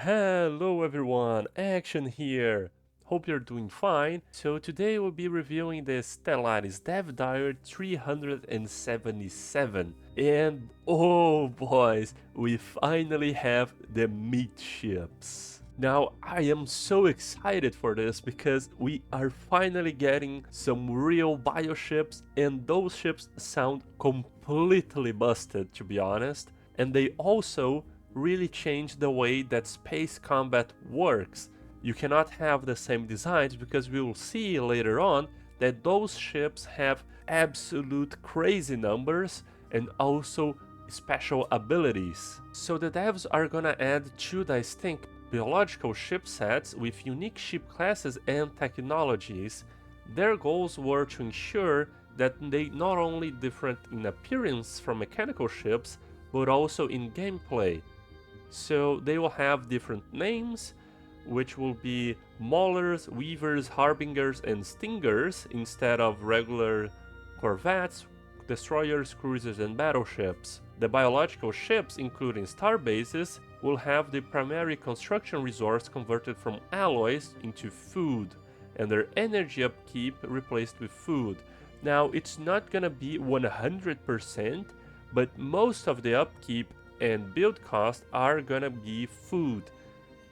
Hello everyone, Action here. Hope you're doing fine. So today we'll be reviewing the Stellaris Dev Diary 377. And oh boys, we finally have the meat ships. Now I am so excited for this because we are finally getting some real bioships, and those ships sound completely busted, to be honest. And they also really changed the way that space combat works. You cannot have the same designs because we will see later on that those ships have absolute crazy numbers and also special abilities. So the devs are gonna add two distinct biological ship sets with unique ship classes and technologies. Their goals were to ensure that they not only different in appearance from mechanical ships, but also in gameplay. So they will have different names, which will be Maulers, Weavers, Harbingers, and Stingers instead of regular corvettes, destroyers, cruisers, and battleships. The biological ships, including star bases, will have the primary construction resource converted from alloys into food, and their energy upkeep replaced with food. Now, it's not gonna be 100%, but most of the upkeep and build costs are gonna be food.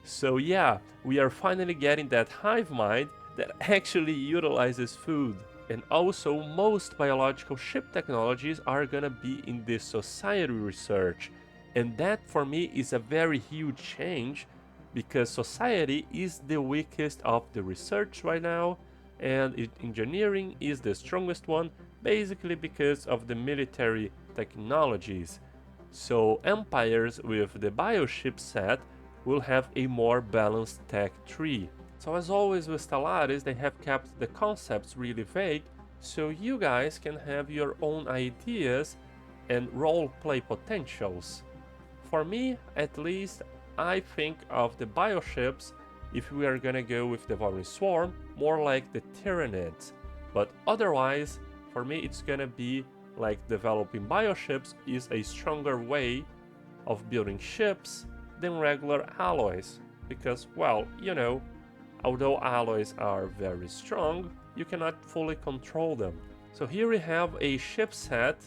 So yeah, we are finally getting that hive mind that actually utilizes food. And also most biological ship technologies are gonna be in the society research. And that for me is a very huge change because society is the weakest of the research right now, and engineering is the strongest one, basically because of the military technologies. So empires with the bioship set will have a more balanced tech tree. So as always with Stellaris, they have kept the concepts really vague, so you guys can have your own ideas and roleplay potentials. For me, at least, I think of the bioships, if we are gonna go with the Devouring Swarm, more like the Tyranids. But otherwise, for me it's gonna be like developing bioships is a stronger way of building ships than regular alloys. Because, well, you know, although alloys are very strong, you cannot fully control them. So here we have a ship set,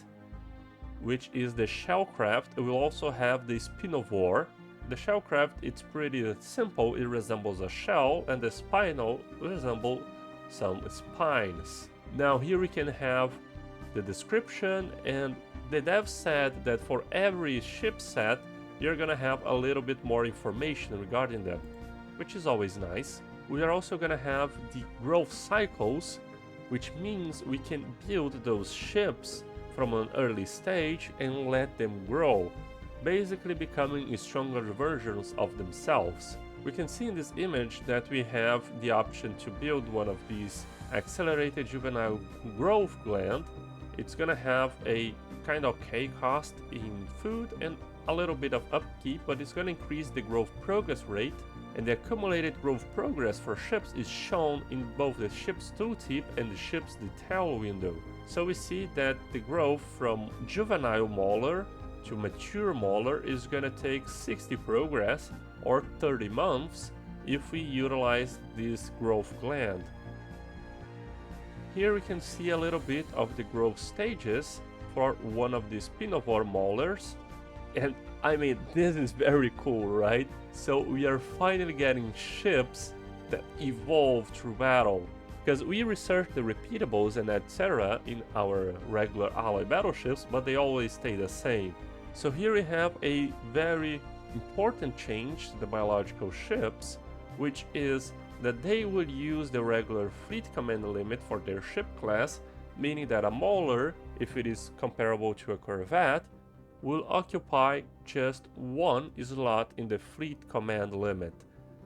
which is the Shellcraft. We will also have the Spinovore. The Shellcraft, it's pretty simple, it resembles a shell, and the Spinal resembles some spines. Now here we can have the description, and the dev said that for every ship set you're gonna have a little bit more information regarding them, which is always nice. We are also gonna have the growth cycles, which means we can build those ships from an early stage and let them grow, basically becoming stronger versions of themselves. We can see in this image that we have the option to build one of these accelerated juvenile growth gland. It's gonna have a kind of okay cost in food and a little bit of upkeep, but it's gonna increase the growth progress rate, and the accumulated growth progress for ships is shown in both the ship's tooltip and the ship's detail window. So we see that the growth from juvenile Mauler to mature Mauler is gonna take 60 progress or 30 months if we utilize this growth gland. Here we can see a little bit of the growth stages for one of the Spinovore Maulers, and I mean, this is very cool, right? So we are finally getting ships that evolve through battle, because we researched the repeatables and etc. in our regular alloy battleships, but they always stay the same. So here we have a very important change to the biological ships, which is that they would use the regular fleet command limit for their ship class, meaning that a Mauler, if it is comparable to a corvette, will occupy just one slot in the fleet command limit.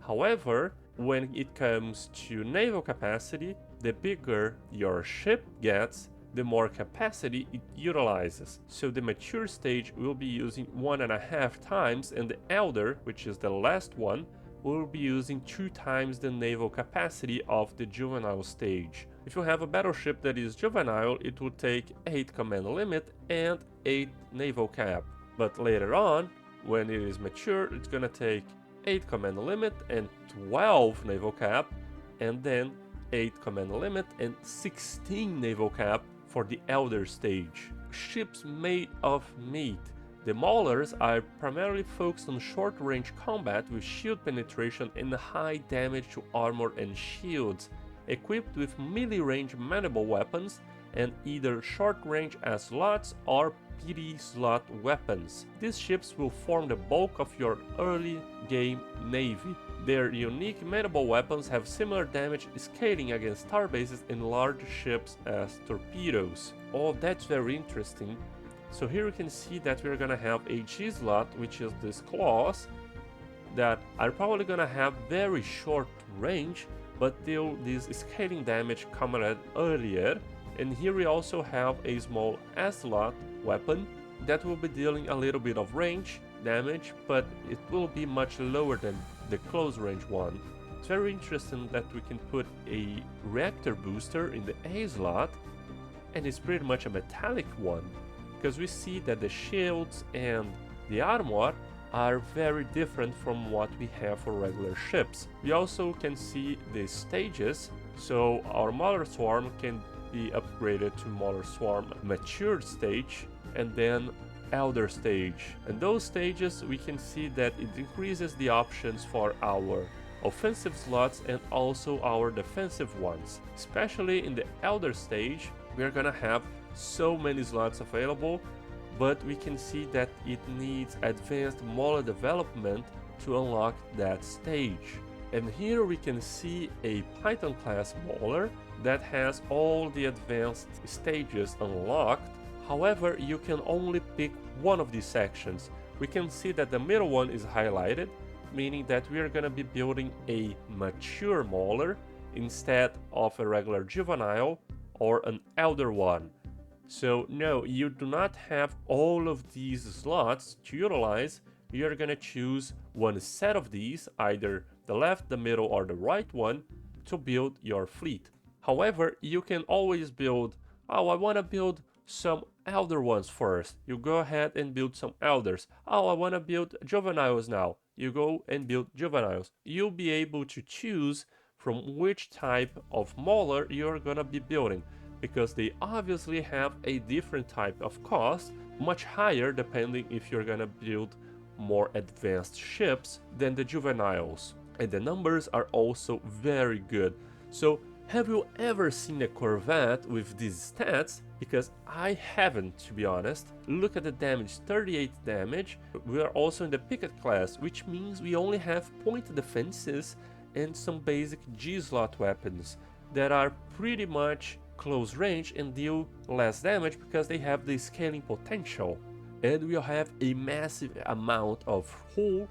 However, when it comes to naval capacity, the bigger your ship gets, the more capacity it utilizes. So the mature stage will be using 1.5 times, and the elder, which is the last one, will be using 2 times the naval capacity of the juvenile stage. If you have a battleship that is juvenile, it will take 8 command limit and 8 naval cap. But later on, when it is mature, it's gonna take 8 command limit and 12 naval cap, and then 8 command limit and 16 naval cap for the Elder stage. Ships made of meat. The Maulers are primarily focused on short-range combat with shield penetration and high damage to armor and shields, equipped with melee-range maneuverable weapons and either short-range slots or PD slot weapons. These ships will form the bulk of your early game navy. Their unique maneuverable weapons have similar damage scaling against starbases and large ships as torpedoes. Oh, that's very interesting. So here you can see that we're gonna have a G slot, which is this claws, that are probably gonna have very short range, but deal this scaling damage commented earlier. And here we also have a small S-slot weapon that will be dealing a little bit of range damage, but it will be much lower than the close range one. It's very interesting that we can put a reactor booster in the A slot, and it's pretty much a metallic one, because we see that the shields and the armor are very different from what we have for regular ships. We also can see the stages, so our Mauler Swarm can be upgraded to Mauler Swarm Mature stage and then Elder stage. And those stages we can see that it increases the options for our offensive slots and also our defensive ones. Especially in the Elder stage, we are gonna have so many slots available, but we can see that it needs advanced Mauler development to unlock that stage. And here we can see a Python class Mauler that has all the advanced stages unlocked. However, you can only pick one of these sections. We can see that the middle one is highlighted, meaning that we are going to be building a mature Mauler instead of a regular juvenile or an elder one. So no, you do not have all of these slots to utilize. You're gonna choose one set of these, either the left, the middle, or the right one, to build your fleet. However, you can always build, oh, I want to build some elder ones first. You go ahead and build some elders. Oh, I want to build juveniles now. You go and build juveniles. You'll be able to choose from which type of Mauler you're gonna be building, because they obviously have a different type of cost, much higher depending if you're gonna build more advanced ships than the juveniles. And the numbers are also very good. So have you ever seen a Corvette with these stats? Because I haven't, to be honest. Look at the damage, 38 damage. We are also in the picket class, which means we only have point defenses and some basic G-slot weapons that are pretty much close range and deal less damage because they have the scaling potential. And we'll have a massive amount of hull.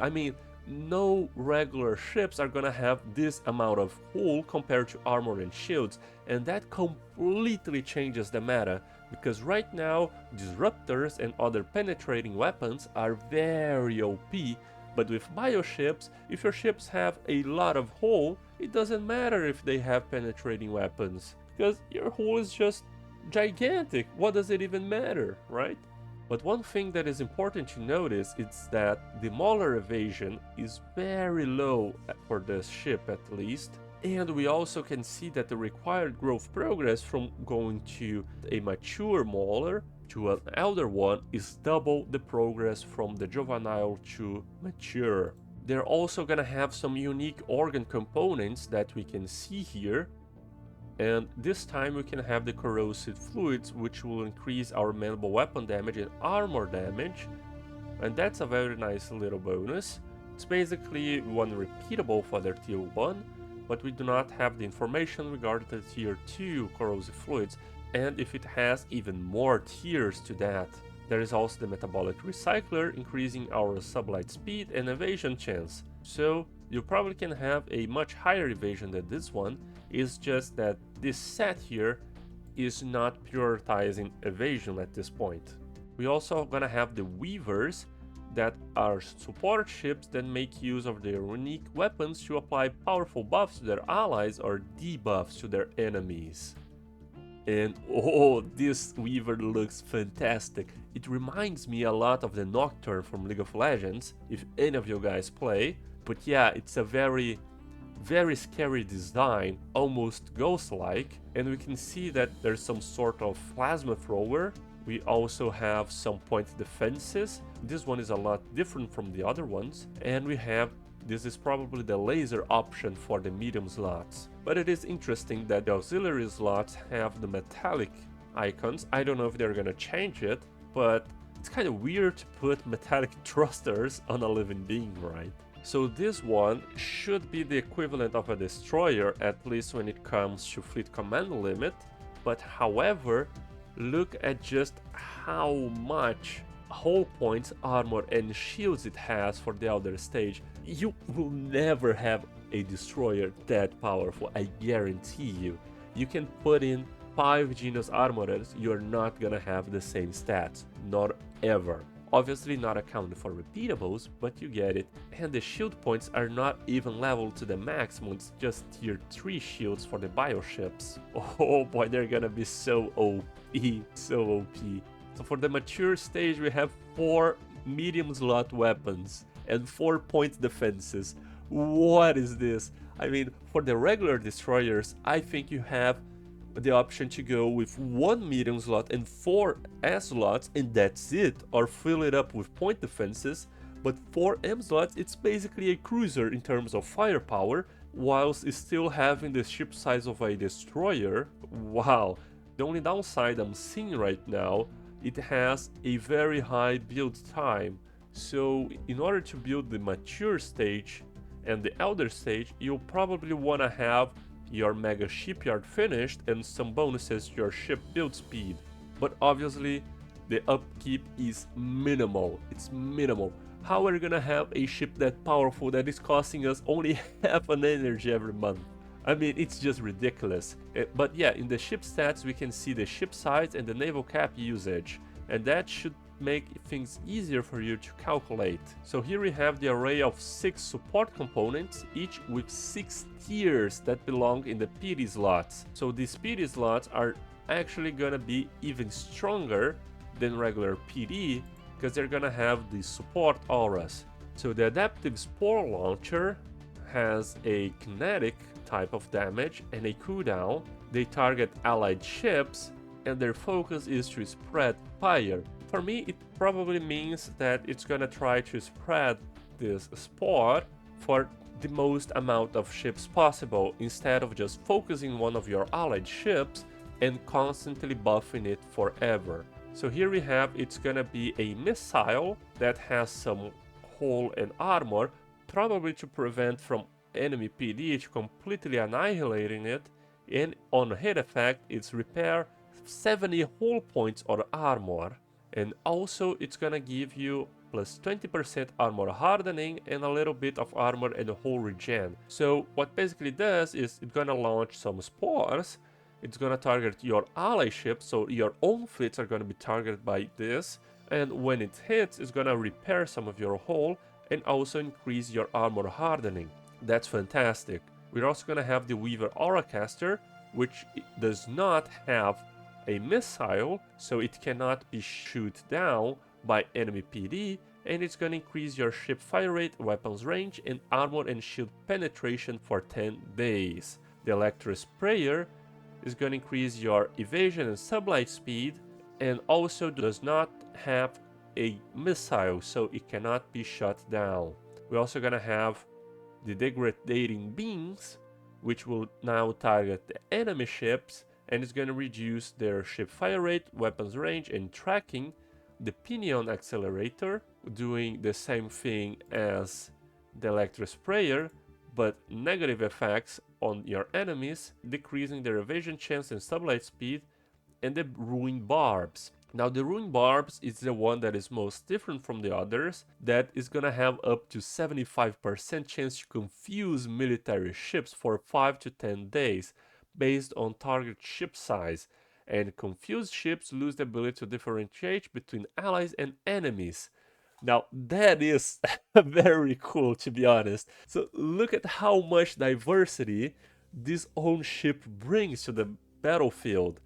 I mean, no regular ships are gonna have this amount of hull compared to armor and shields, and that completely changes the meta, because right now disruptors and other penetrating weapons are very OP, but with bioships, if your ships have a lot of hull, it doesn't matter if they have penetrating weapons, because your hull is just gigantic. What does it even matter, right? But one thing that is important to notice is that the Mauler evasion is very low for this ship at least, and we also can see that the required growth progress from going to a mature Mauler to an elder one is double the progress from the juvenile to mature. They're also gonna have some unique organ components that we can see here. And this time we can have the corrosive fluids, which will increase our maneuverable weapon damage and armor damage, and that's a very nice little bonus. It's basically one repeatable for their tier 1, but we do not have the information regarding the tier 2 corrosive fluids, and if it has even more tiers to that. There is also the metabolic recycler, increasing our sublight speed and evasion chance. So you probably can have a much higher evasion than this one. It's just that this set here is not prioritizing evasion at this point. We also gonna have the weavers, that are support ships that make use of their unique weapons to apply powerful buffs to their allies or debuffs to their enemies. And oh, this Weaver looks fantastic. It reminds me a lot of the Nocturne from League of Legends, if any of you guys play. But yeah, it's a very scary design, almost ghost-like, and we can see that there's some sort of plasma thrower. We also have some point defenses. This one is a lot different from the other ones, and we have, this is probably the laser option for the medium slots. But it is interesting that the auxiliary slots have the metallic icons. I don't know if they're gonna change it, but it's kind of weird to put metallic thrusters on a living being, right? So this one should be the equivalent of a destroyer, at least when it comes to fleet command limit. But however, look at just how much hull points, armor and shields it has for the outer stage. You will never have a destroyer that powerful, I guarantee you. You can put in 5 Genius Armorers, you're not gonna have the same stats, not ever. Obviously not accounted for repeatables, but you get it. And the shield points are not even leveled to the maximum, it's just tier 3 shields for the Bioships. Oh boy, they're gonna be so OP, so OP. So for the mature stage we have 4 medium slot weapons and 4 point defenses. What is this? I mean, for the regular destroyers, I think you have the option to go with 1 medium slot and 4 S slots and that's it, or fill it up with point defenses. But 4 M slots, it's basically a cruiser in terms of firepower, whilst still having the ship size of a destroyer. Wow, the only downside I'm seeing right now, it has a very high build time. So in order to build the mature stage and the elder stage, you'll probably want to have your mega shipyard finished and some bonuses to your ship build speed. But obviously the upkeep is minimal, it's minimal. How are we gonna have a ship that powerful that is costing us only half an energy every month? I mean, it's just ridiculous. But yeah, in the ship stats we can see the ship size and the naval cap usage, and that should make things easier for you to calculate. So here we have the array of 6 support components, each with 6 tiers that belong in the PD slots. So these PD slots are actually gonna be even stronger than regular PD because they're gonna have the support auras. So the adaptive spore launcher has a kinetic type of damage and a cooldown. They target allied ships and their focus is to spread fire. For me, it probably means that it's gonna try to spread this spore for the most amount of ships possible, instead of just focusing one of your allied ships and constantly buffing it forever. So here we have, it's gonna be a missile that has some hull and armor, probably to prevent from enemy PD to completely annihilating it, and on hit effect, it's repair 70 hull points or armor. And also it's gonna give you plus 20% armor hardening and a little bit of armor and a hull regen. So what basically does is it's gonna launch some spores, it's gonna target your ally ships, so your own fleets are gonna be targeted by this, and when it hits, it's gonna repair some of your hull and also increase your armor hardening. That's fantastic. We're also gonna have the Weaver Auracaster, which does not have a missile, so it cannot be shot down by enemy PD, and it's gonna increase your ship fire rate, weapons range, and armor and shield penetration for 10 days. The Electro Sprayer is gonna increase your evasion and sublight speed, and also does not have a missile, so it cannot be shot down. We're also gonna have the Degrading Beams, which will now target the enemy ships, and it's going to reduce their ship fire rate, weapons range, and tracking. The Pinion Accelerator, doing the same thing as the Electro Sprayer, but negative effects on your enemies, decreasing their evasion chance and sublight speed, and the Ruin Barbs. Now the Ruin Barbs is the one that is most different from the others, that is gonna have up to 75% chance to confuse military ships for 5 to 10 days, based on target ship size, and confused ships lose the ability to differentiate between allies and enemies. Now that is very cool, to be honest. So look at how much diversity this own ship brings to the battlefield.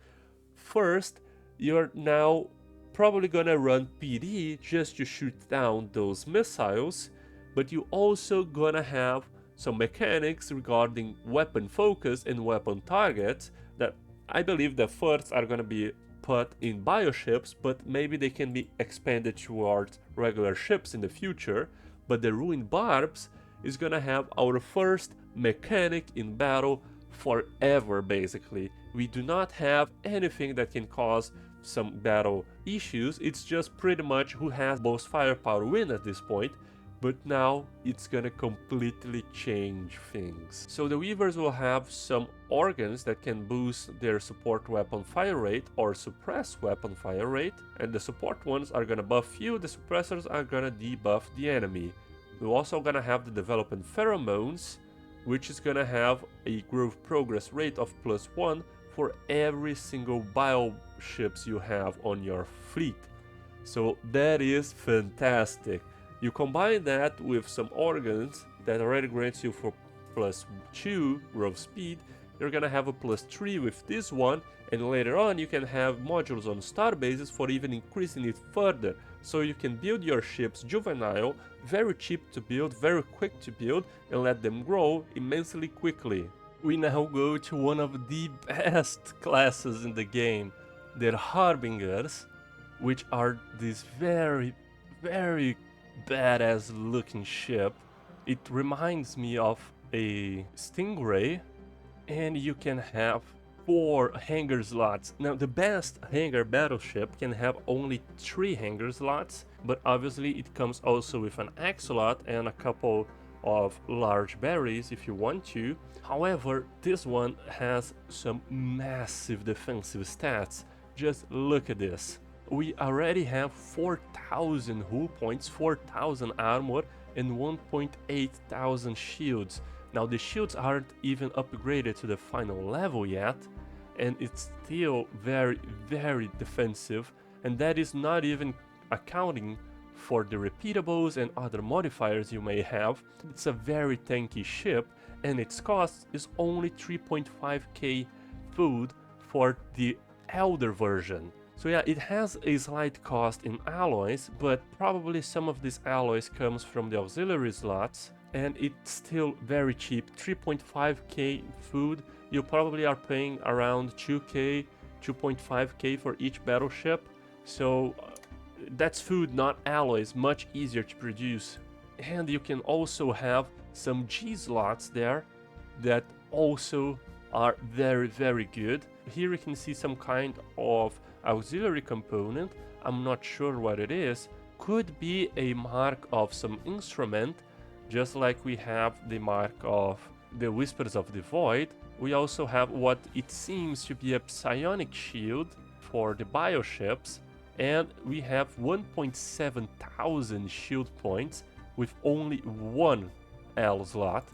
first, you're now probably gonna run PD just to shoot down those missiles, but you also gonna have some mechanics regarding weapon focus and weapon targets that I believe the first are gonna be put in bioships, but maybe they can be expanded towards regular ships in the future. But the ruined barbs is gonna have our first mechanic in battle forever, basically. We do not have anything that can cause some battle issues. It's just pretty much who has most firepower win at this point. But now it's gonna completely change things. So the Weavers will have some organs that can boost their support weapon fire rate or suppress weapon fire rate, and the support ones are gonna buff you, the suppressors are gonna debuff the enemy. We're also gonna have the development pheromones, which is gonna have a growth progress rate of +1 for every single bioships you have on your fleet. So that is fantastic. You combine that with some organs that already grants you for +2 growth speed, you're gonna have a +3 with this one, and later on you can have modules on star bases for even increasing it further. So you can build your ships juvenile, very cheap to build, very quick to build, and let them grow immensely quickly. We now go to one of the best classes in the game, the Harbingers, which are this very badass looking ship. It reminds me of a Stingray, and you can have 4 hangar slots. Now the best hangar battleship can have only 3 hangar slots, but obviously it comes also with an axolot and a couple of large batteries if you want to. However, this one has some massive defensive stats. Just look at this. We already have 4,000 hull points, 4,000 armor, and 1.8 thousand shields. Now the shields aren't even upgraded to the final level yet, and it's still very defensive, and that is not even accounting for the repeatables and other modifiers you may have. It's a very tanky ship, and its cost is only 3.5k food for the Elder version. So yeah, it has a slight cost in alloys, but probably some of these alloys comes from the auxiliary slots, and it's still very cheap. 3.5k food, you probably are paying around 2k, 2.5k for each battleship. So that's food, not alloys, much easier to produce. And you can also have some G slots there that also are very good. Here you can see some kind of auxiliary component. I'm not sure what it is. Could be a mark of some instrument, just like we have the mark of the Whispers of the Void. We also have what it seems to be a psionic shield for the bioships, and we have 1.7 thousand shield points with only 1 L slot.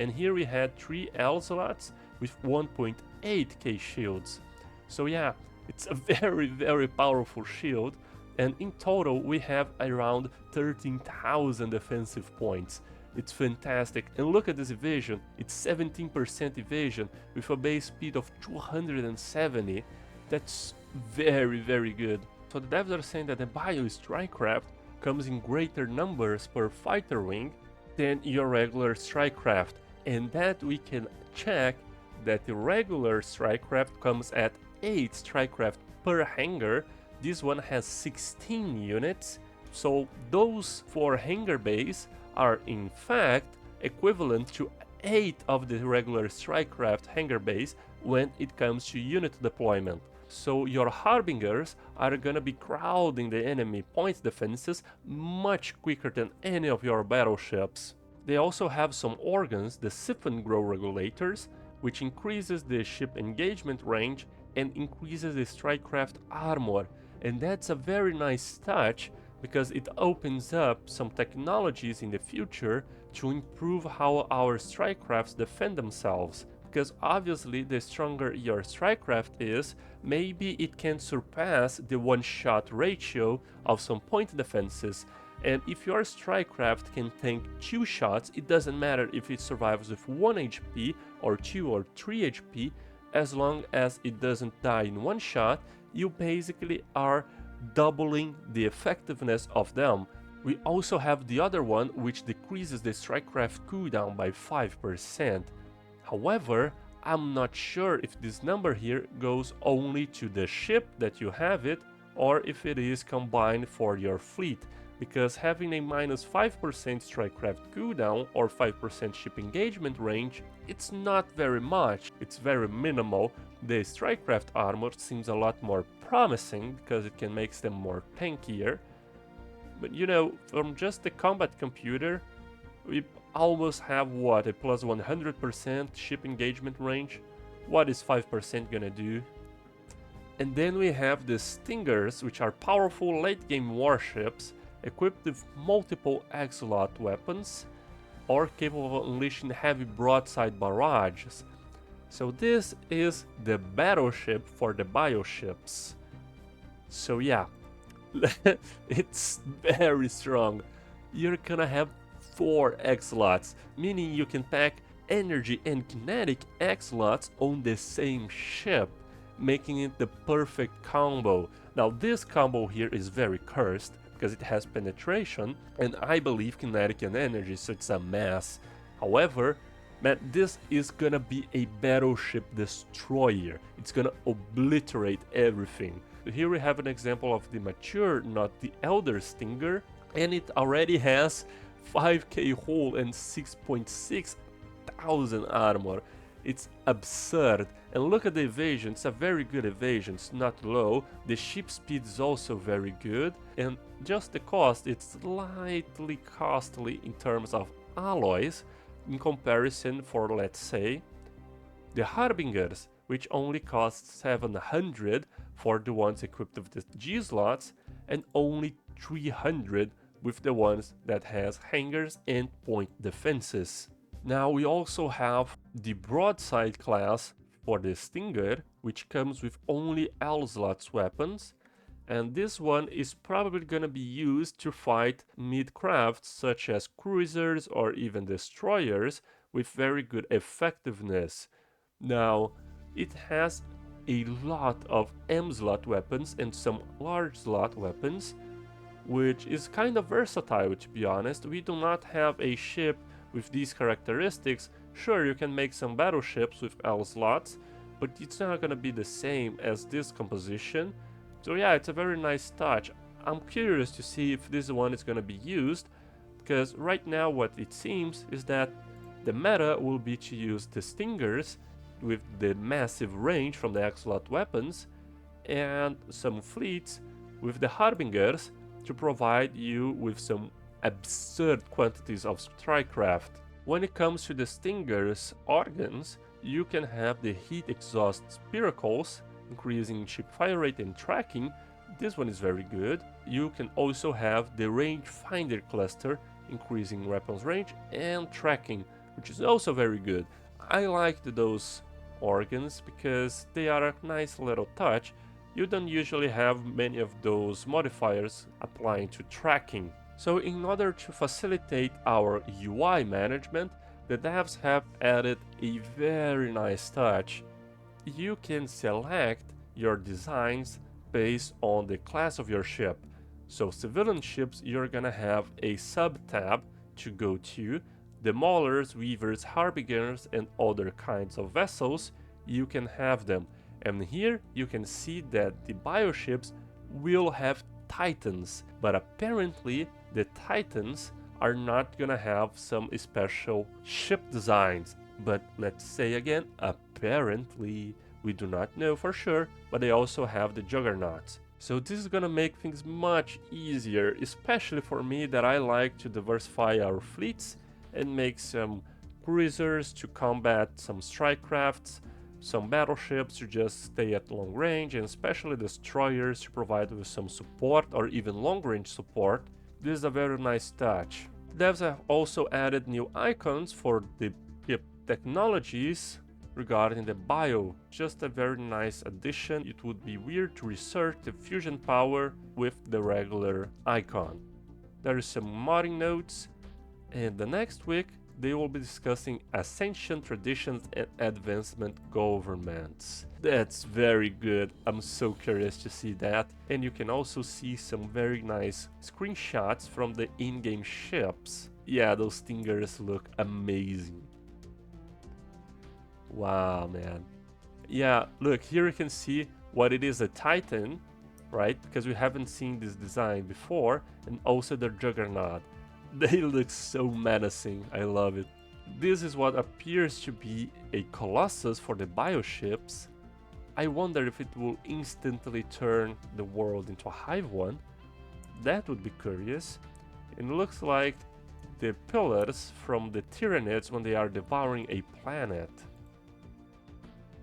And here we had 3 L slots with 1.8k shields. So yeah, it's a very powerful shield, and in total we have around 13,000 defensive points. It's fantastic, and look at this evasion. It's 17% evasion with a base speed of 270. That's very good. So the devs are saying that the Bio Strikecraft comes in greater numbers per fighter wing than your regular Strikecraft, and that we can check that the regular Strikecraft comes at 8 Strikecraft per hangar. This one has 16 units, so those 4 hangar bays are in fact equivalent to 8 of the regular Strikecraft hangar bays when it comes to unit deployment. So your Harbingers are gonna be crowding the enemy point defenses much quicker than any of your battleships. They also have some organs, the Siphon Grow Regulators, which increases the ship engagement range and increases the Strikecraft armor. And that's a very nice touch because it opens up some technologies in the future to improve how our Strikecrafts defend themselves. Because obviously the stronger your Strikecraft is, maybe it can surpass the one-shot ratio of some point defenses. And if your Strikecraft can tank 2 shots, it doesn't matter if it survives with 1 HP or 2 or 3 HP, as long as it doesn't die in one shot, you basically are doubling the effectiveness of them. We also have the other one, which decreases the strikecraft cooldown by 5%. However, I'm not sure if this number here goes only to the ship that you have it, or if it is combined for your fleet, because having a minus 5% strikecraft cooldown or 5% ship engagement range, it's not very much, it's very minimal. The strikecraft armor seems a lot more promising because it can make them more tankier. But you know, from just the combat computer, we almost have what, a plus 100% ship engagement range? What is 5% gonna do? And then we have the Stingers, which are powerful late game warships equipped with multiple Axolot weapons or capable of unleashing heavy broadside barrages. So this is the battleship for the Bioships. So yeah, it's very strong. You're gonna have 4 Axolots, meaning you can pack energy and kinetic Axolots on the same ship, making it the perfect combo. Now this combo here is very cursed because it has penetration and I believe kinetic and energy, so it's a mess. However, man, this is gonna be a battleship destroyer. It's gonna obliterate everything. Here we have an example of the mature, not the elder Stinger, and it already has 5k hull and 6.6 thousand armor. It's absurd. And look at the evasion, it's a very good evasion, it's not low. The ship speed is also very good, and just the cost, it's slightly costly in terms of alloys in comparison for, let's say, the Harbingers, which only cost 700 for the ones equipped with the G slots and only 300 with the ones that has hangars and point defenses. Now we also have the broadside class for the Stinger, which comes with only L-slots weapons, and this one is probably gonna be used to fight mid-crafts such as cruisers or even destroyers with very good effectiveness. Now, it has a lot of M-slot weapons and some large slot weapons, which is kind of versatile, to be honest. We do not have a ship with these characteristics. Sure, you can make some battleships with L slots, but it's not gonna be the same as this composition. So yeah, it's a very nice touch. I'm curious to see if this one is gonna be used, because right now what it seems is that the meta will be to use the Stingers with the massive range from the Axolot weapons, and some fleets with the Harbingers to provide you with some absurd quantities of strikecraft. When it comes to the Stinger's organs, you can have the heat exhaust spiracles, increasing ship fire rate and tracking. This one is very good. You can also have the rangefinder cluster, increasing weapons range and tracking, which is also very good. I liked those organs because they are a nice little touch. You don't usually have many of those modifiers applying to tracking. So in order to facilitate our UI management, the devs have added a very nice touch. You can select your designs based on the class of your ship. So civilian ships, you're gonna have a sub-tab to go to. The Maulers, Weavers, Harbingers and other kinds of vessels, you can have them. And here you can see that the Bioships will have Titans, but apparently the Titans are not gonna have some special ship designs. But let's say again, apparently, we do not know for sure, but they also have the Juggernauts. So this is gonna make things much easier, especially for me that I like to diversify our fleets and make some cruisers to combat some strike crafts, some battleships to just stay at long range, and especially destroyers to provide with some support or even long range support. This is a very nice touch. Devs have also added new icons for the ship technologies regarding the bio. Just a very nice addition. It would be weird to research the fusion power with the regular icon. There is some modding notes, and the next week they will be discussing ascension, traditions, and advancement governments. That's very good. I'm so curious to see that. And you can also see some very nice screenshots from the in-game ships. Yeah, those stingers look amazing. Wow, man. Yeah, look, here you can see what it is a Titan, right? Because we haven't seen this design before, and also the Juggernaut. They look so menacing, I love it. This is what appears to be a Colossus for the Bioships. I wonder if it will instantly turn the world into a hive one. That would be curious. And it looks like the pillars from the Tyranids when they are devouring a planet.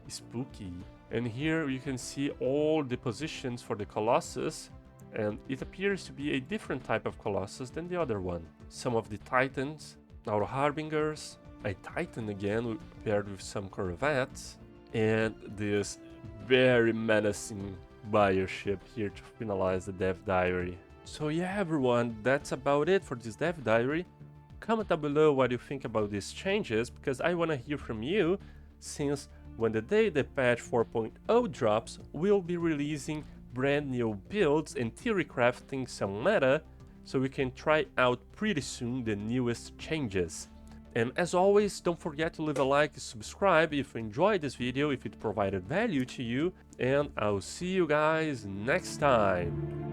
Spooky. And here you can see all the positions for the Colossus, and it appears to be a different type of Colossus than the other one. Some of the Titans, our Harbingers, a Titan again paired with some corvettes, and this very menacing Bioship here to finalize the Dev Diary. So yeah everyone, that's about it for this Dev Diary. Comment down below what you think about these changes, because I want to hear from you, since when the day the patch 4.0 drops, we'll be releasing brand new builds and theory crafting some meta, so we can try out pretty soon the newest changes. And as always, don't forget to leave a like and subscribe if you enjoyed this video, if it provided value to you, and I'll see you guys next time.